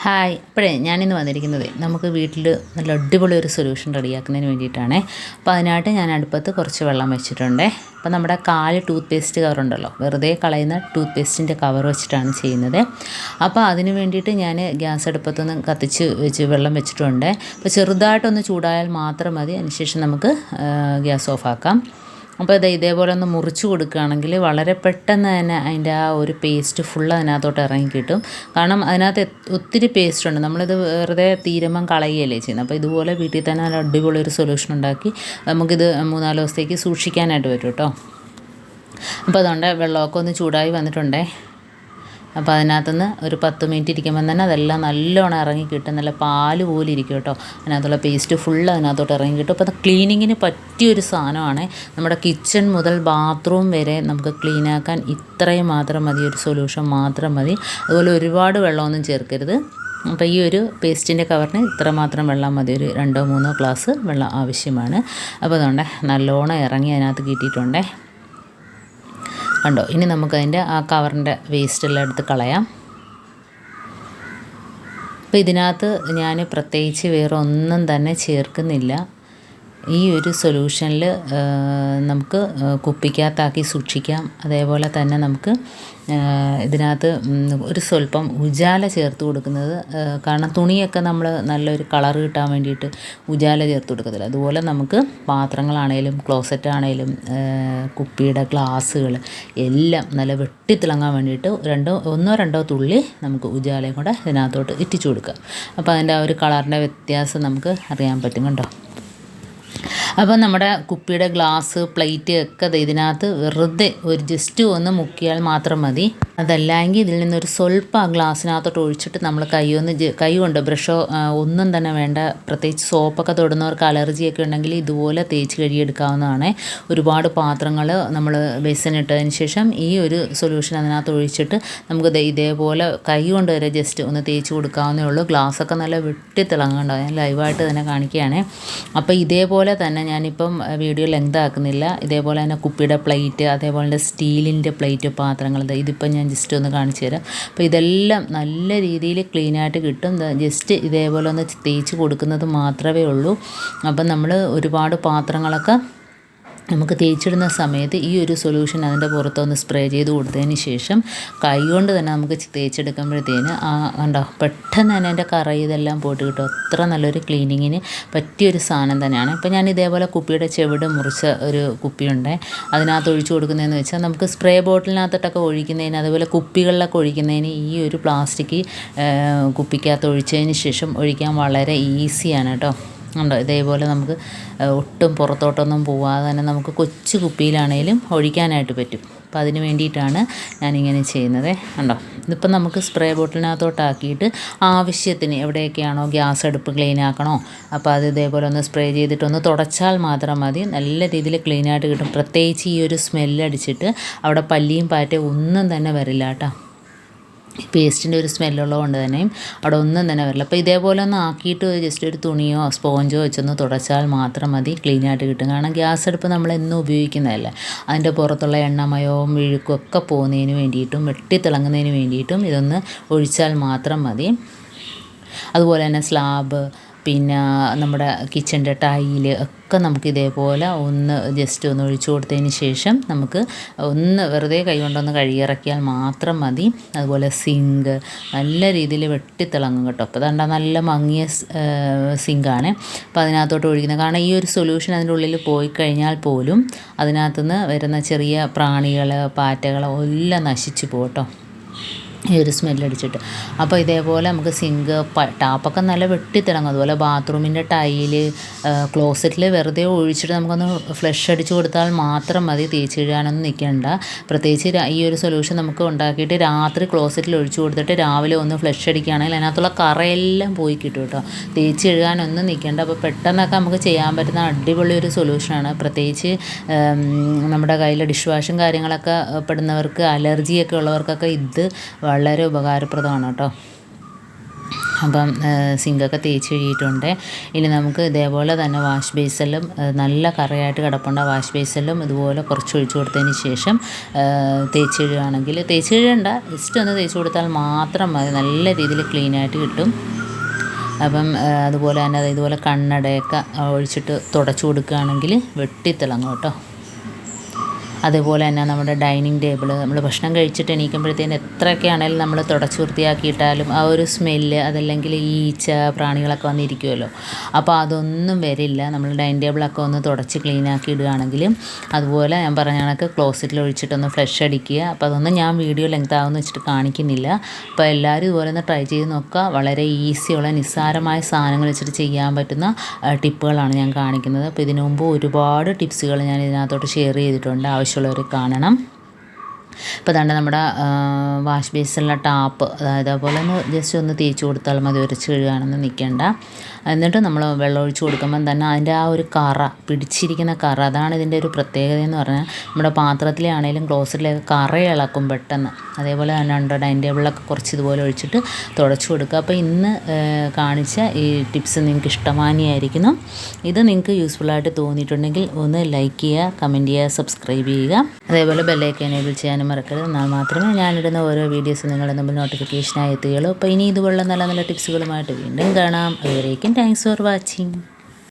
Hi! ഇപ്പോഴേ ഞാനിന്ന് വന്നിരിക്കുന്നത് നമുക്ക് വീട്ടിൽ നല്ല അടിപൊളി ഒരു സൊല്യൂഷൻ റെഡിയാക്കുന്നതിന് വേണ്ടിയിട്ടാണ്. അപ്പോൾ അതിനായിട്ട് ഞാൻ അടുപ്പത്ത് കുറച്ച് വെള്ളം വെച്ചിട്ടുണ്ട്. അപ്പോൾ നമ്മുടെ ടൂത്ത് പേസ്റ്റ് കവറുണ്ടല്ലോ, വെറുതെ കളയുന്ന ടൂത്ത് പേസ്റ്റിൻ്റെ കവർ വെച്ചിട്ടാണ് ചെയ്യുന്നത്. അപ്പോൾ അതിന് വേണ്ടിയിട്ട് ഞാൻ ഗ്യാസ് അടുപ്പത്തൊന്ന് കത്തിച്ച് വെച്ച് വെള്ളം വെച്ചിട്ടുണ്ട്. അപ്പോൾ ചെറുതായിട്ടൊന്ന് ചൂടായാൽ മാത്രം മതി. അതിനുശേഷം നമുക്ക് ഗ്യാസ് ഓഫാക്കാം. അപ്പോൾ ഇതേപോലെ ഒന്ന് മുറിച്ച് കൊടുക്കുകയാണെങ്കിൽ വളരെ പെട്ടെന്ന് തന്നെ അതിൻ്റെ ആ ഒരു പേസ്റ്റ് ഫുള്ള് അതിനകത്തോട്ട് ഇറങ്ങി കിട്ടും. കാരണം അതിനകത്ത് ഒത്തിരി പേസ്റ്റ് ഉണ്ട്. നമ്മളിത് വെറുതെ തീരുമ്പം കളയുകയല്ലേ ചെയ്യുന്നത്. അപ്പോൾ ഇതുപോലെ വീട്ടിൽ തന്നെ നല്ല അടിപൊളി ഒരു സൊല്യൂഷൻ ഉണ്ടാക്കി നമുക്കിത് 3-4 ദിവസത്തേക്ക് സൂക്ഷിക്കാനായിട്ട് പറ്റും കേട്ടോ. അപ്പോൾ അതുകൊണ്ട് വെള്ളമൊക്കെ ഒന്ന് ചൂടായി വന്നിട്ടുണ്ടേ. അപ്പോൾ അതിനകത്തുനിന്ന് ഒരു 10 മിനിറ്റ് ഇരിക്കുമ്പം തന്നെ അതെല്ലാം നല്ലോണം ഇറങ്ങി കിട്ടും. നല്ല പാല് പോലെ ഇരിക്കും കേട്ടോ. അതിനകത്തുള്ള പേസ്റ്റ് ഫുള്ള് അതിനകത്തോട്ട് ഇറങ്ങി കിട്ടും. അപ്പോൾ അത് ക്ലീനിങ്ങിന് പറ്റിയൊരു സാധനമാണ്. നമ്മുടെ കിച്ചൺ മുതൽ ബാത്റൂം വരെ നമുക്ക് ക്ലീനാക്കാൻ ഇത്രയും മാത്രം മതി, ഒരു സൊല്യൂഷൻ മാത്രം മതി. അതുപോലെ ഒരുപാട് വെള്ളമൊന്നും ചേർക്കരുത്. അപ്പോൾ ഈ ഒരു പേസ്റ്റിൻ്റെ കവറിന് ഇത്രമാത്രം വെള്ളം മതി. ഒരു 2-3 ഗ്ലാസ് വെള്ളം ആവശ്യമാണ്. അപ്പോൾ അതുകൊണ്ട് നല്ലോണം ഇറങ്ങി അതിനകത്ത് കിട്ടിയിട്ടുണ്ടേ. കണ്ടോ? ഇനി നമുക്കതിൻ്റെ ആ കവറിൻ്റെ വേസ്റ്റെല്ലാം എടുത്ത് കളയാം. അപ്പോൾ ഇതിനകത്ത് ഞാൻ പ്രത്യേകിച്ച് വേറെ ഒന്നും തന്നെ ചേർക്കുന്നില്ല. ഈ ഒരു സൊല്യൂഷനിൽ നമുക്ക് കുപ്പിക്കകത്താക്കി സൂക്ഷിക്കാം. അതേപോലെ തന്നെ നമുക്ക് ഇതിനകത്ത് ഒരു സ്വല്പം ഉജാല ചേർത്ത് കൊടുക്കുന്നത്, കാരണം തുണിയൊക്കെ നമ്മൾ നല്ലൊരു കളർ കിട്ടാൻ വേണ്ടിയിട്ട് ഉജാല ചേർത്ത് കൊടുക്കത്തില്ല. അതുപോലെ നമുക്ക് പാത്രങ്ങളാണേലും ക്ലോസറ്റ് ആണേലും കുപ്പിയുടെ ഗ്ലാസ്സുകൾ എല്ലാം നല്ല വെട്ടിത്തിളങ്ങാൻ വേണ്ടിയിട്ട് 1-2 തുള്ളി നമുക്ക് ഉജാലയും കൂടെ ഇതിനകത്തോട്ട് ഇറ്റിച്ചു കൊടുക്കാം. അപ്പോൾ അതിൻ്റെ ആ ഒരു കളറിൻ്റെ വ്യത്യാസം നമുക്ക് അറിയാൻ പറ്റും. കണ്ടോ? അപ്പോൾ നമ്മുടെ കുപ്പിയുടെ ഗ്ലാസ് പ്ലേറ്റ് ഒക്കെ ഇതിനകത്ത് വെറുതെ ഒരു ജസ്റ്റ് ഒന്ന് മുക്കിയാൽ മാത്രം മതി. അതല്ലെങ്കിൽ ഇതിൽ നിന്നൊരു സ്വല്പം ആ ഗ്ലാസ്സിനകത്തോട്ട് ഒഴിച്ചിട്ട് നമ്മൾ കൈ കൊണ്ട് ബ്രഷോ ഒന്നും തന്നെ വേണ്ട. പ്രത്യേകിച്ച് സോപ്പൊക്കെ തൊടുന്നവർക്ക് അലർജിയൊക്കെ ഉണ്ടെങ്കിൽ ഇതുപോലെ തേച്ച് കഴുകിയെടുക്കാവുന്നതാണ്. ഒരുപാട് പാത്രങ്ങൾ നമ്മൾ ബേസിനിട്ടതിന് ശേഷം ഈ ഒരു സൊല്യൂഷൻ അതിനകത്ത് ഒഴിച്ചിട്ട് നമുക്ക് ഇതേപോലെ കൈ കൊണ്ട് വരെ ജസ്റ്റ് ഒന്ന് തേച്ച് കൊടുക്കാവുന്നേ ഉള്ളൂ. ഗ്ലാസ്സൊക്കെ നല്ല വെട്ടിത്തിളങ്ങുന്നുണ്ടാവും. ഞാൻ ലൈവായിട്ട് തന്നെ കാണിക്കുകയാണ്. അപ്പോൾ ഇതേപോലെ തന്നെ ഞാനിപ്പം വീഡിയോ ലെങ്ത് ആക്കുന്നില്ല. ഇതേപോലെ തന്നെ കുപ്പിയുടെ പ്ലേറ്റ്, അതേപോലെ തന്നെ സ്റ്റീലിൻ്റെ പ്ലേറ്റ് പാത്രങ്ങൾ, ഇതിപ്പം ഞാൻ ജസ്റ്റ് ഒന്ന് കാണിച്ചു തരാം. അപ്പോൾ ഇതെല്ലാം നല്ല രീതിയിൽ ക്ലീനായിട്ട് കിട്ടും. ജസ്റ്റ് ഇതേപോലെ ഒന്ന് തേച്ച് കൊടുക്കുന്നത് മാത്രമേ ഉള്ളൂ. അപ്പം നമ്മൾ ഒരുപാട് പാത്രങ്ങളൊക്കെ നമുക്ക് തേച്ചിടുന്ന സമയത്ത് ഈ ഒരു സൊല്യൂഷൻ അതിൻ്റെ പുറത്തൊന്ന് സ്പ്രേ ചെയ്ത് കൊടുത്തതിന് ശേഷം കൈ കൊണ്ട് തന്നെ നമുക്ക് തേച്ചെടുക്കുമ്പോഴത്തേന് കണ്ടോ, പെട്ടെന്ന് തന്നെ അതിൻ്റെ കറ ഇതെല്ലാം പോയിട്ട് കിട്ടും. അത്ര നല്ലൊരു ക്ലീനിങ്ങിന് പറ്റിയൊരു സാധനം തന്നെയാണ്. ഇപ്പോൾ ഞാൻ ഇതേപോലെ കുപ്പിയുടെ ചെവിട് മുറിച്ച ഒരു കുപ്പിയുണ്ട്. അതിനകത്ത് ഒഴിച്ചു കൊടുക്കുന്നതെന്ന് വെച്ചാൽ നമുക്ക് സ്പ്രേ ബോട്ടിലിനകത്തോട്ടൊക്കെ ഒഴിക്കുന്നതിന്, അതുപോലെ കുപ്പികളിലൊക്കെ ഒഴിക്കുന്നതിന് ഈ ഒരു പ്ലാസ്റ്റിക് കുപ്പിക്കകത്ത് ഒഴിച്ചതിന് ശേഷം ഒഴിക്കാൻ വളരെ ഈസിയാണ് കേട്ടോ. ഉണ്ടോ? ഇതേപോലെ നമുക്ക് ഒട്ടും പുറത്തോട്ടൊന്നും പോവാതെ തന്നെ നമുക്ക് കൊച്ചു കുപ്പിയിലാണേലും ഒഴിക്കാനായിട്ട് പറ്റും. അപ്പോൾ അതിന് വേണ്ടിയിട്ടാണ് ഞാനിങ്ങനെ ചെയ്യുന്നത്. ഉണ്ടോ? ഇതിപ്പം നമുക്ക് സ്പ്രേ ബോട്ടിലിനകത്തോട്ടാക്കിയിട്ട് ആവശ്യത്തിന് എവിടെയൊക്കെയാണോ ഗ്യാസ് അടുപ്പ് ക്ലീൻ ആക്കണോ, അപ്പോൾ അത് ഇതേപോലെ ഒന്ന് സ്പ്രേ ചെയ്തിട്ടൊന്ന് തുടച്ചാൽ മാത്രം മതി. നല്ല രീതിയിൽ ക്ലീനായിട്ട് കിട്ടും. പ്രത്യേകിച്ച് ഈ ഒരു സ്മെല്ലടിച്ചിട്ട് അവിടെ പല്ലിയും പാറ്റയും ഒന്നും തന്നെ വരില്ല കേട്ടോ. പേസ്റ്റിൻ്റെ ഒരു സ്മെല്ലുള്ളത് കൊണ്ട് തന്നെയും അവിടെ ഒന്നും തന്നെ വരില്ല. അപ്പോൾ ഇതേപോലെ ഒന്ന് ആക്കിയിട്ട് ജസ്റ്റ് ഒരു തുണിയോ സ്പോഞ്ചോ വെച്ചൊന്ന് തുടച്ചാൽ മാത്രം മതി, ക്ലീനായിട്ട് കിട്ടും. കാരണം ഗ്യാസ് അടുപ്പ് നമ്മൾ എന്നും ഉപയോഗിക്കുന്നതല്ലേ. അതിൻ്റെ പുറത്തുള്ള എണ്ണമയവും മെഴുക്കും ഒക്കെ പോകുന്നതിന് വേണ്ടിയിട്ടും വെട്ടിത്തിളങ്ങുന്നതിന് വേണ്ടിയിട്ടും ഇതൊന്ന് ഒഴിച്ചാൽ മാത്രം മതി. അതുപോലെ തന്നെ സ്ലാബ്, പിന്നെ നമ്മുടെ കിച്ചൻ്റെ ടൈല് ഒക്കെ നമുക്ക് ഇതേപോലെ ഒന്ന് ജസ്റ്റ് ഒന്ന് ഒഴിച്ചു കൊടുത്തതിന് ശേഷം നമുക്ക് ഒന്ന് വെറുതെ കൈ കൊണ്ടൊന്ന് കഴുകിയിറക്കിയാൽ മാത്രം മതി. അതുപോലെ സിങ്ക് നല്ല രീതിയിൽ വെട്ടിത്തിളങ്ങും കേട്ടോ. അപ്പോൾ അതാണ്ട് നല്ല മങ്ങിയ സിങ്കാണ്. അപ്പോൾ അതിനകത്തോട്ട് ഒഴിക്കുന്നത്, കാരണം ഈ ഒരു സൊല്യൂഷൻ അതിൻ്റെ ഉള്ളിൽ പോയി കഴിഞ്ഞാൽ പോലും അതിനകത്തുനിന്ന് വരുന്ന ചെറിയ പ്രാണികൾ, പാറ്റകൾ എല്ലാം നശിച്ചു പോകും കേട്ടോ, ഈ ഒരു സ്മെല്ലടിച്ചിട്ട്. അപ്പോൾ ഇതേപോലെ നമുക്ക് സിങ്ക്, ടാപ്പൊക്കെ നല്ല വെട്ടിത്തിളങ്ങും. അതുപോലെ ബാത്റൂമിൻ്റെ ടൈല്, ക്ലോസറ്റിൽ വെറുതെ ഒഴിച്ചിട്ട് നമുക്കൊന്ന് ഫ്ലഷ് അടിച്ച് കൊടുത്താൽ മാത്രം മതി, തേച്ച് കഴുകാനൊന്നും നിൽക്കണ്ട. പ്രത്യേകിച്ച് ഈ ഒരു സൊല്യൂഷൻ നമുക്ക് ഉണ്ടാക്കിയിട്ട് രാത്രി ക്ലോസറ്റിൽ ഒഴിച്ചു കൊടുത്തിട്ട് രാവിലെ ഒന്ന് ഫ്ലഷ് അടിക്കുകയാണെങ്കിൽ അതിനകത്തുള്ള കറയെല്ലാം പോയി കിട്ടും കേട്ടോ. തേച്ച് കഴുകാനൊന്നും നിൽക്കണ്ട. അപ്പോൾ പെട്ടെന്നൊക്കെ നമുക്ക് ചെയ്യാൻ പറ്റുന്ന അടിപൊളി ഒരു സൊല്യൂഷനാണ്. പ്രത്യേകിച്ച് നമ്മുടെ കയ്യിൽ ഡിഷ് വാഷും കാര്യങ്ങളൊക്കെ പെടുന്നവർക്ക്, അലർജിയൊക്കെ ഉള്ളവർക്കൊക്കെ ഇത് വളരെ ഉപകാരപ്രദമാണ് കേട്ടോ. അപ്പം സിങ്കൊക്കെ തേച്ച് കഴുകിയിട്ടുണ്ട്. ഇനി നമുക്ക് ഇതേപോലെ തന്നെ വാഷ് ബേസിലും നല്ല കറയായിട്ട് കിടപ്പുണ്ട്. വാഷ് ബേസിലും ഇതുപോലെ കുറച്ച് ഒഴിച്ച് കൊടുത്തതിന് ശേഷം തേച്ച് കഴുകുകയാണെങ്കിൽ, തേച്ച് കഴുകണ്ട, ജസ്റ്റ് ഒന്ന് തേച്ച് കൊടുത്താൽ മാത്രം മതി, നല്ല രീതിയിൽ ക്ലീനായിട്ട് കിട്ടും. അപ്പം അതുപോലെ തന്നെ ഇതുപോലെ കണ്ണടയൊക്കെ ഒഴിച്ചിട്ട് തുടച്ചു കൊടുക്കുകയാണെങ്കിൽ വെട്ടിത്തിളങ്ങും കേട്ടോ. അതുപോലെ തന്നെ നമ്മുടെ ഡൈനിങ് ടേബിൾ നമ്മൾ ഭക്ഷണം കഴിച്ചിട്ട് എണീക്കുമ്പോഴത്തേന് എത്രയൊക്കെ ആണെങ്കിലും നമ്മൾ തുടച്ച് വൃത്തിയാക്കിയിട്ടാലും ആ ഒരു സ്മെല്ല്, അതല്ലെങ്കിൽ ഈച്ച പ്രാണികളൊക്കെ വന്നിരിക്കുമല്ലോ, അപ്പോൾ അതൊന്നും വരില്ല നമ്മൾ ഡൈനിങ് ടേബിളൊക്കെ ഒന്ന് തുടച്ച് ക്ലീനാക്കി ഇടുകയാണെങ്കിൽ. അതുപോലെ ഞാൻ പറഞ്ഞ കണക്ക് ക്ലോസറ്റിൽ ഒഴിച്ചിട്ടൊന്ന് ഫ്ലഷ് അടിക്കുക. അപ്പോൾ അതൊന്നും ഞാൻ വീഡിയോ ലെങ്ത് ആവുമെന്ന് വെച്ചിട്ട് കാണിക്കുന്നില്ല. അപ്പോൾ എല്ലാവരും ഇതുപോലെ ഒന്ന് ട്രൈ ചെയ്ത് നോക്കുക. വളരെ ഈസിയുള്ള നിസ്സാരമായ സാധനങ്ങൾ വെച്ചിട്ട് ചെയ്യാൻ പറ്റുന്ന ടിപ്പുകളാണ് ഞാൻ കാണിക്കുന്നത്. അപ്പോൾ ഇതിനു മുമ്പ് ഒരുപാട് ടിപ്സുകൾ ഞാൻ ഇതിനകത്തോട്ട് ഷെയർ ചെയ്തിട്ടുണ്ട്, ആവശ്യമുള്ളവർ കാണണം. ഇപ്പോൾ ദാണ്ട നമ്മുടെ വാഷ് ബേസിലുള്ള ടാപ്പ്, അതായത് അതുപോലെ ഒന്ന് ജസ്റ്റ് ഒന്ന് തേച്ച് കൊടുത്താൽ മതി, ഉരച്ച് കഴുകാനൊന്നും നിൽക്കേണ്ട. എന്നിട്ട് നമ്മൾ വെള്ളം ഒഴിച്ച് കൊടുക്കുമ്പം തന്നെ അതിൻ്റെ ആ ഒരു കറ, പിടിച്ചിരിക്കുന്ന കറ, അതാണ് ഇതിൻ്റെ ഒരു പ്രത്യേകത എന്ന് പറഞ്ഞാൽ. നമ്മുടെ പാത്രത്തിലാണെങ്കിലും ക്ലോസറ്റിലൊക്കെ കറ ഇളക്കും പെട്ടെന്ന്. അതേപോലെ തന്നെ ഉണ്ട് ഡൈനിങ് ടേബിളിലൊക്കെ കുറച്ച് ഇതുപോലെ ഒഴിച്ചിട്ട് തുടച്ച് കൊടുക്കുക. അപ്പോൾ ഇന്ന് കാണിച്ച ഈ ടിപ്സ് നിങ്ങൾക്ക് ഇഷ്ടമാനിയായിരിക്കുന്നു. ഇത് നിങ്ങൾക്ക് യൂസ്ഫുള്ളായിട്ട് തോന്നിയിട്ടുണ്ടെങ്കിൽ ഒന്ന് ലൈക്ക് ചെയ്യുക, കമൻറ്റ് ചെയ്യുക, സബ്സ്ക്രൈബ് ചെയ്യുക. അതേപോലെ ബെല്ലൈക്കൻ എനേബിൾ ചെയ്യാനും മറക്കരുത്. എന്നാൽ മാത്രമേ ഞാനിടുന്ന ഓരോ വീഡിയോസ് നിങ്ങളുടെ മുമ്പിൽ നോട്ടിഫിക്കേഷനായി എത്തുകയുള്ളൂ. അപ്പോൾ ഇനി ഇതുപോലുള്ള നല്ല നല്ല ടിപ്സുകളുമായിട്ട് വീണ്ടും കാണാം. അതുവരേക്കും താങ്ക്സ് ഫോർ വാച്ചിങ്.